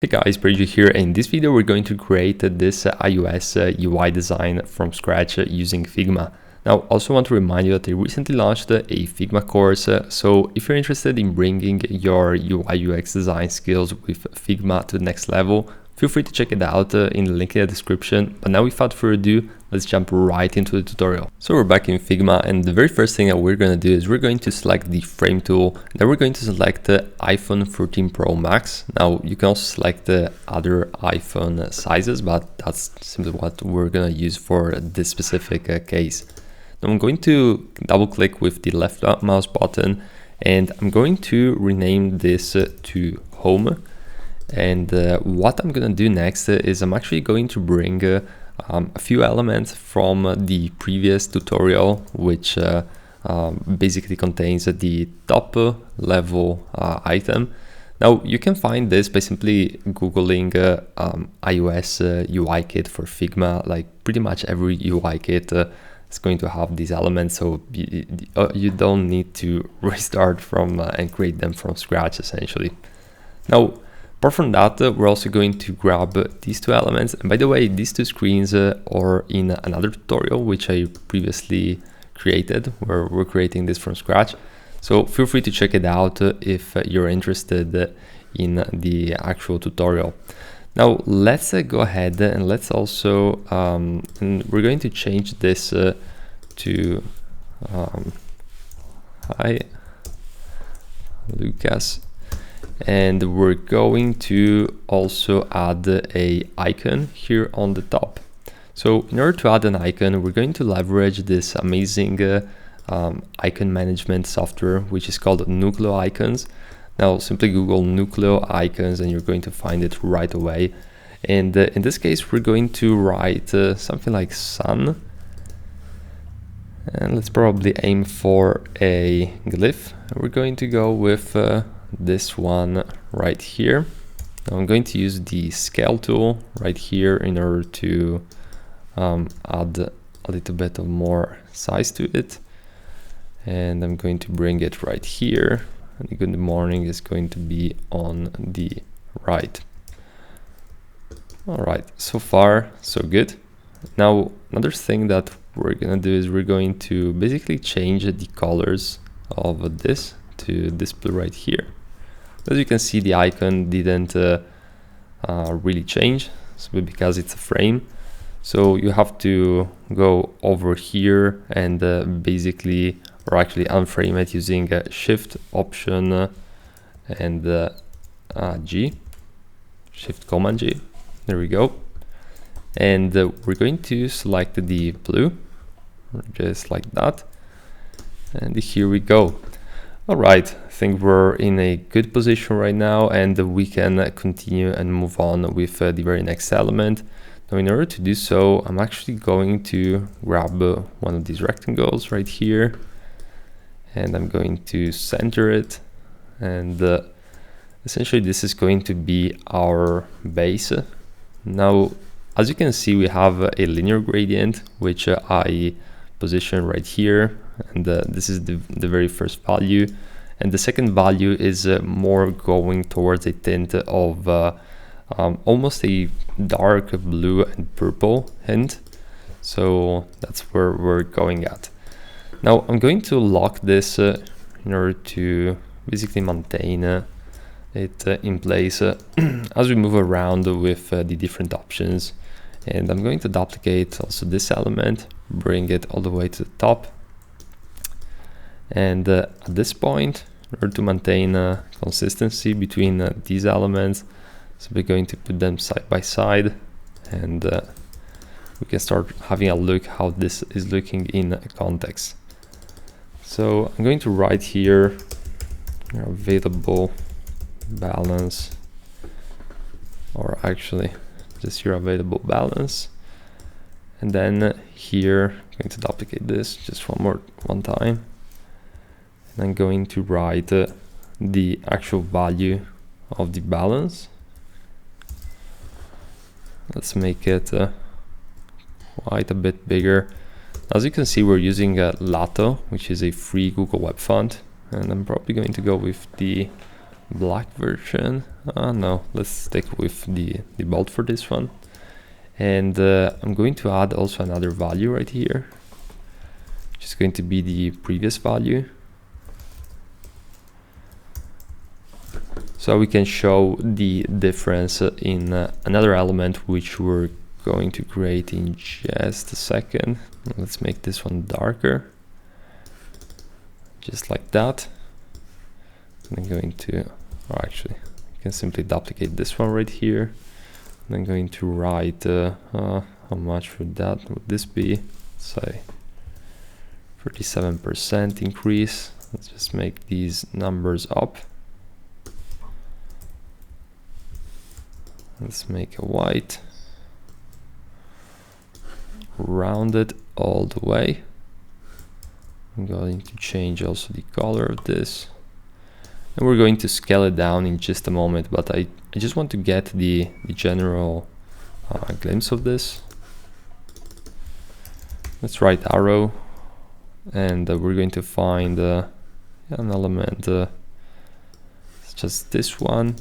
Hey guys, Bridget here. In this video we're going to create this iOS UI design from scratch using Figma. Now, also want to remind you that I recently launched a Figma course, so if you're interested in bringing your UI UX design skills with Figma to the next level, feel free to check it out in the link in the description. But now without further ado, let's jump right into the tutorial. So we're back in Figma, and the very first thing that we're going to do is we're going to select the frame tool. Then we're going to select the iPhone 13 Pro Max. Now you can also select the other iPhone sizes, but that's simply what we're going to use for this specific case. Now I'm going to double click with the left mouse button, and I'm going to rename this to Home. And what I'm gonna do next is I'm actually going to bring a few elements from the previous tutorial, which basically contains the top level item. Now you can find this by simply googling iOS UI kit for Figma. Like pretty much every UI kit is going to have these elements, so you don't need to restart from and create them from scratch essentially. Now, apart from that, we're also going to grab these two elements. And by the way, these two screens are in another tutorial which I previously created, where we're creating this from scratch. So feel free to check it out if you're interested in the actual tutorial. Now let's go ahead and let's also, and we're going to change this to, hi, Lucas. And we're going to also add a icon here on the top. So in order to add an icon, we're going to leverage this amazing icon management software, which is called Nucleo Icons. Now simply Google Nucleo Icons and you're going to find it right away. And in this case, we're going to write something like sun. And let's probably aim for a glyph. We're going to go with this one right here. Now I'm going to use the scale tool right here in order to add a little bit of more size to it, and I'm going to bring it right here, and the good morning is going to be on the right. All right, so far so good. Now another thing that we're gonna do is we're going to basically change the colors of this to this blue right here. As you can see, the icon didn't really change, so because it's a frame. So you have to go over here and basically, or actually unframe it using Shift Option and G, Shift Command G. There we go. And we're going to select the blue, just like that. And here we go. All right, I think we're in a good position right now, and we can continue and move on with the very next element. Now, in order to do so, I'm actually going to grab one of these rectangles right here, and I'm going to center it. And essentially, this is going to be our base. Now, as you can see, we have a linear gradient, which I position right here, and this is the very first value, and the second value is more going towards a tint of almost a dark blue and purple hint, so that's where we're going at. Now I'm going to lock this in order to basically maintain it in place as we move around with the different options. And I'm going to duplicate also this element, bring it all the way to the top. And at this point, in order to maintain consistency between these elements, so we're going to put them side by side, and we can start having a look how this is looking in context. So I'm going to write here available balance, or actually just your available balance, and then here I'm going to duplicate this just one time, and I'm going to write the actual value of the balance. Let's make it quite a bit bigger. As you can see, we're using Lato, which is a free Google Web font, and I'm probably going to go with the black version No, let's stick with the bold for this one. And I'm going to add also another value right here, which is going to be the previous value. So we can show the difference in another element which we're going to create in just a second. Let's make this one darker, just like that. And I'm going to, or actually, you can simply duplicate this one right here. And I'm going to write how much would this be? Say 37% increase. Let's just make these numbers up. Let's make a white, round it all the way. I'm going to change also the color of this, and we're going to scale it down in just a moment, but I just want to get the general glimpse of this. Let's right arrow, and we're going to find an element, it's just this one.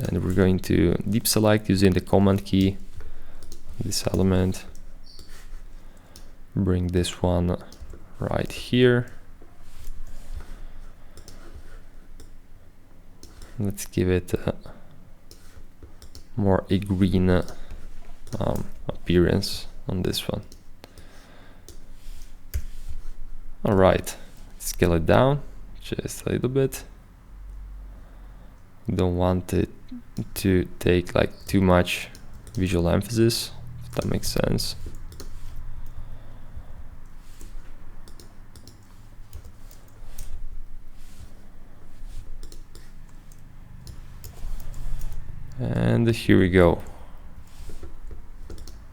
And we're going to deep select using the command key this element, bring this one right here. Let's give it more a green appearance on this one. All right, scale it down just a little bit. Don't want it to take like too much visual emphasis, if that makes sense. And here we go.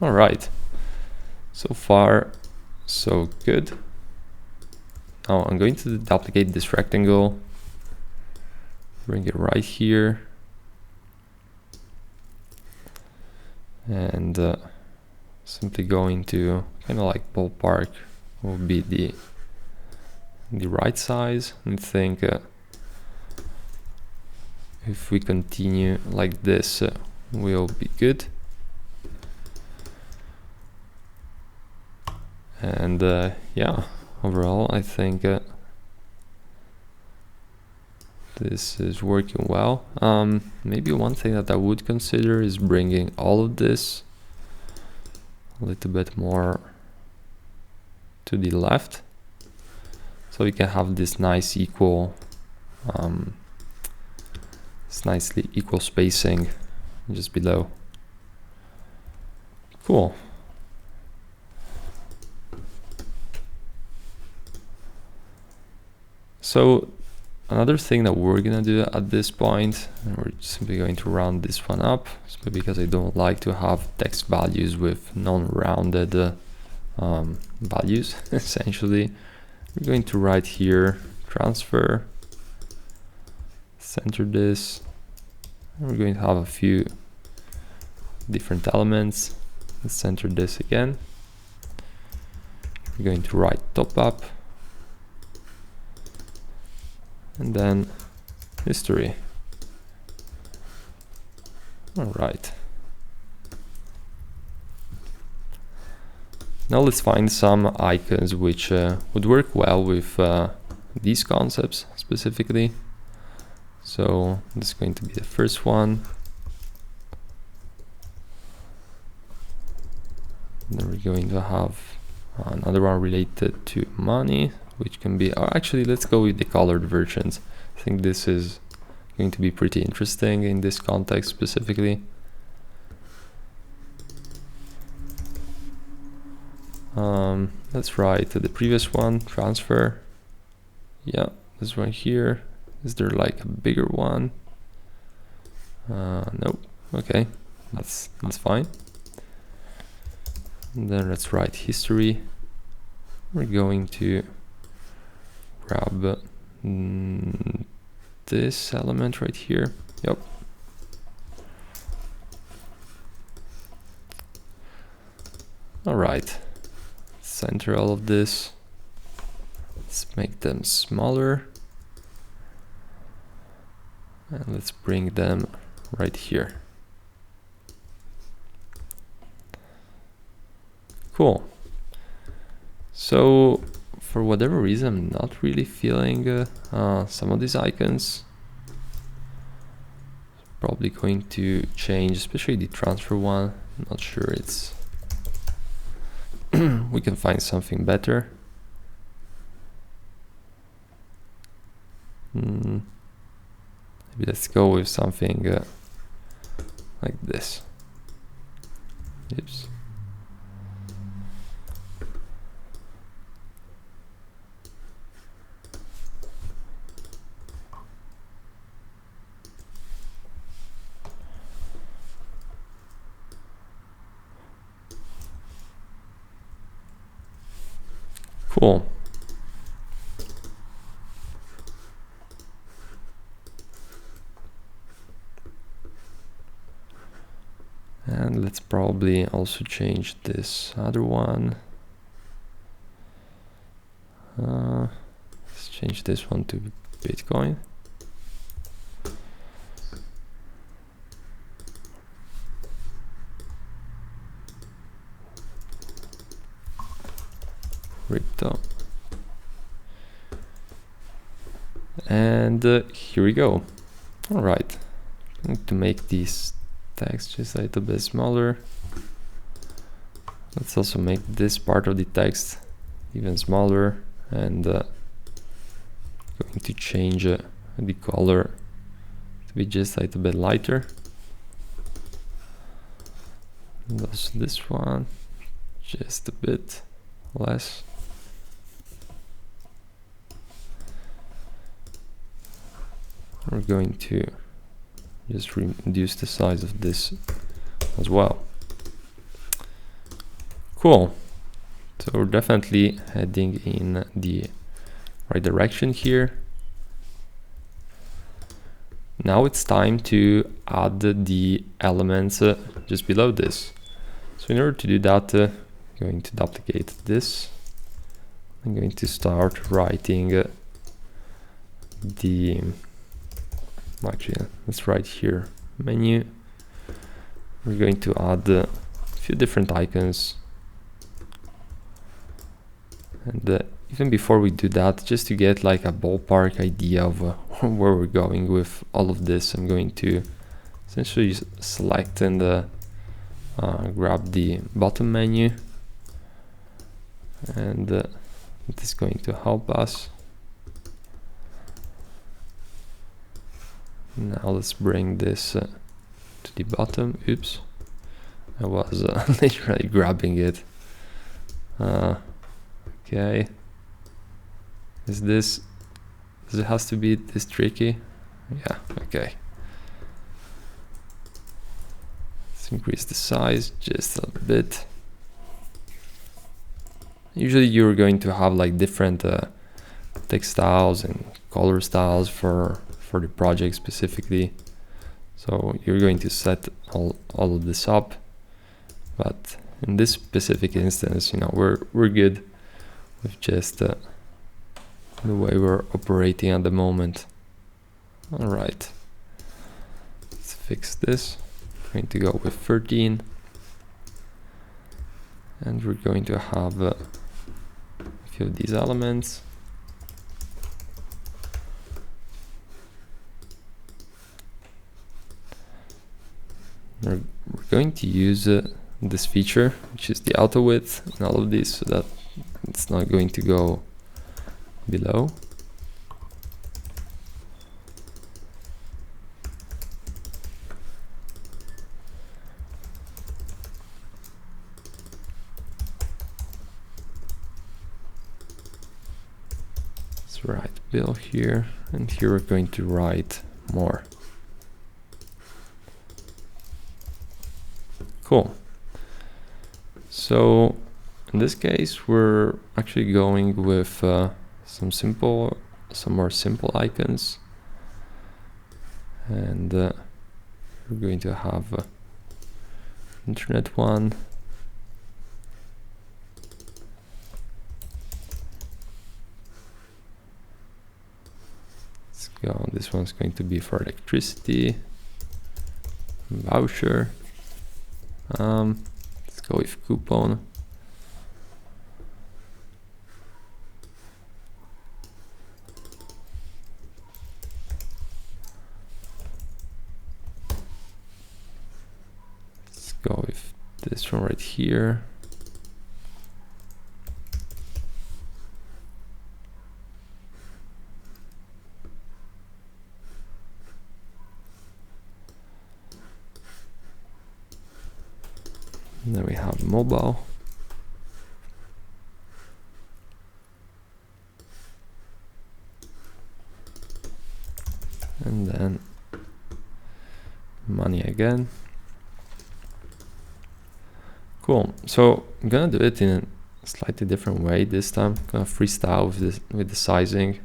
All right, so far so good. Now I'm going to duplicate this rectangle, bring it right here, and simply going to kind of like ballpark will be the right size. And think if we continue like this, we'll be good. And yeah, overall I think this is working well. Maybe one thing that I would consider is bringing all of this a little bit more to the left, so we can have this nice equal, this nicely equal spacing just below. Cool. So another thing that we're gonna do at this point, and we're simply going to round this one up, simply because I don't like to have text values with non-rounded values. Essentially, we're going to write here transfer, center this, and we're going to have a few different elements. Let's center this again. We're going to write top up, and then history. All right. Now let's find some icons which would work well with these concepts specifically. So this is going to be the first one. Then we're going to have another one related to money, which can be, actually let's go with the colored versions. I think this is going to be pretty interesting in this context specifically. Let's write the previous one, transfer. Yeah, this one here. Is there like a bigger one? Nope. Okay, that's fine. And then let's write history. We're going to grab this element right here. Yep. All right. Center all of this. Let's make them smaller. And let's bring them right here. Cool. So for whatever reason, I'm not really feeling some of these icons. Probably going to change, especially the transfer one. I'm not sure it's we can find something better. Maybe let's go with something like this. Oops. Cool. And let's probably also change this other one. Let's change this one to Bitcoin. Crypto. And here we go. All right, I need to make these text just a little bit smaller. Let's also make this part of the text even smaller, and going to change the color to be just a little bit lighter. And also this one just a bit less. We're going to just reduce the size of this as well. Cool. So we're definitely heading in the right direction here. Now it's time to add the elements just below this. So in order to do that, I'm going to duplicate this. I'm going to start writing actually, let's write here menu. We're going to add a few different icons. And even before we do that, just to get like a ballpark idea of where we're going with all of this, I'm going to essentially select and grab the bottom menu. And it is going to help us. Now let's bring this to the bottom. Oops, I was literally grabbing it. Okay, does it has to be this tricky? Yeah, okay. Let's increase the size just a bit. Usually you're going to have like different text styles and color styles for the project specifically. So you're going to set all of this up. But in this specific instance, you know, we're good with just the way we're operating at the moment. All right, let's fix this. We're going to go with 13, and we're going to have a few of these elements. We're going to use this feature, which is the auto width and all of these, so that it's not going to go below. Let's write bill here, and here we're going to write more. Cool. So in this case, we're actually going with some more simple icons, and we're going to have internet one. Let's go. This one's going to be for electricity. Voucher. Let's go with coupon. Let's go with this one right here. And then we have mobile. And then money again. Cool. So I'm gonna do it in a slightly different way this time. I'm gonna freestyle with this, with the sizing,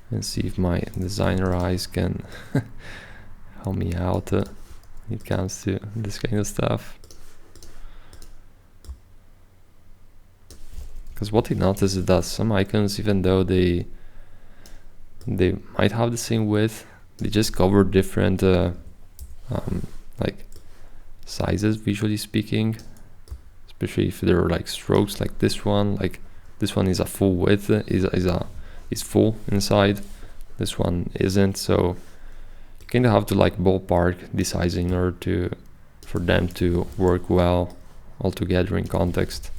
and see if my designer eyes can help me out when it comes to this kind of stuff. Because what I noticed is that some icons, even though they might have the same width, they just cover different like sizes, visually speaking. Especially if there are like strokes like this one. Like this one is a full width, is full inside. This one isn't. So you kind of have to like ballpark the sizing in order for them to work well all together in context.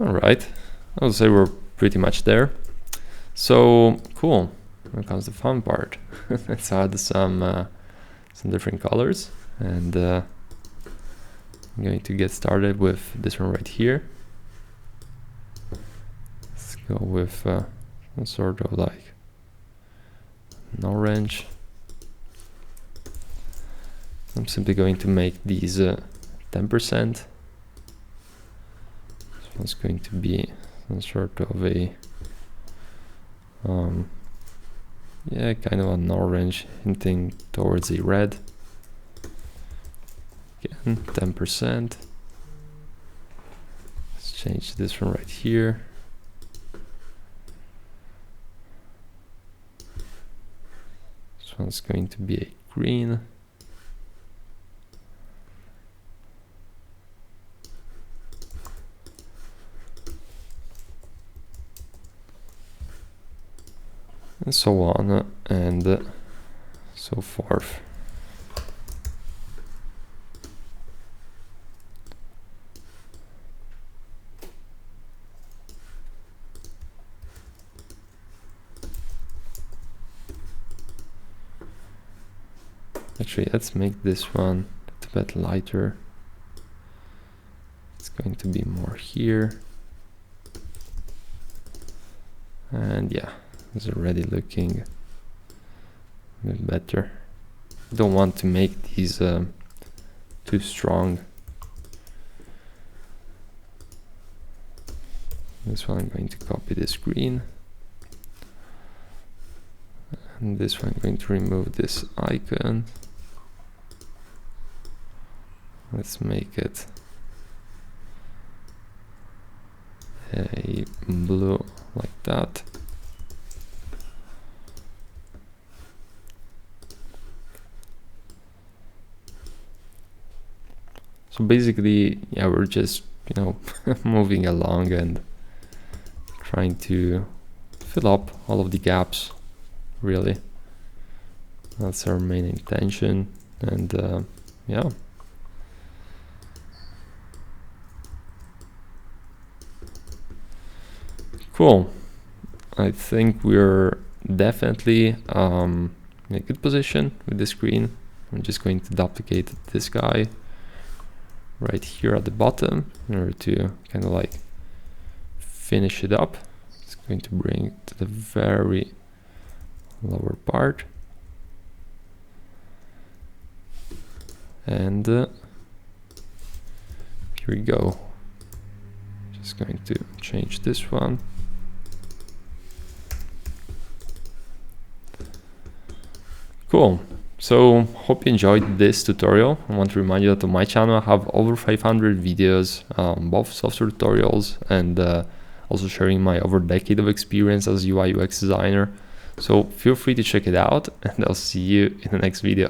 All right, I would say we're pretty much there. So cool. Here comes the fun part. Let's add some different colors, and I'm going to get started with this one right here. Let's go with some sort of like an orange. I'm simply going to make these 10%. It's going to be some sort of a yeah, kind of an orange hinting towards a red. Again, 10%. Let's change this one right here. This one's going to be a green. And so on and so forth. Actually, let's make this one a bit lighter. It's going to be more here. And yeah, it's already looking a bit better. Don't want to make these too strong. This one I'm going to copy this green. And this one I'm going to remove this icon. Let's make it a blue like that. So basically, yeah, we're just, you know, moving along and trying to fill up all of the gaps, really. That's our main intention, and yeah. Cool. I think we're definitely in a good position with the screen. I'm just going to duplicate this guy right here at the bottom in order to kind of like finish it up. It's going to bring it to the very lower part. And here we go. Just going to change this one. Cool. So hope you enjoyed this tutorial. I want to remind you that on my channel I have over 500 videos, both software tutorials and also sharing my over decade of experience as UI UX designer. So feel free to check it out, and I'll see you in the next video.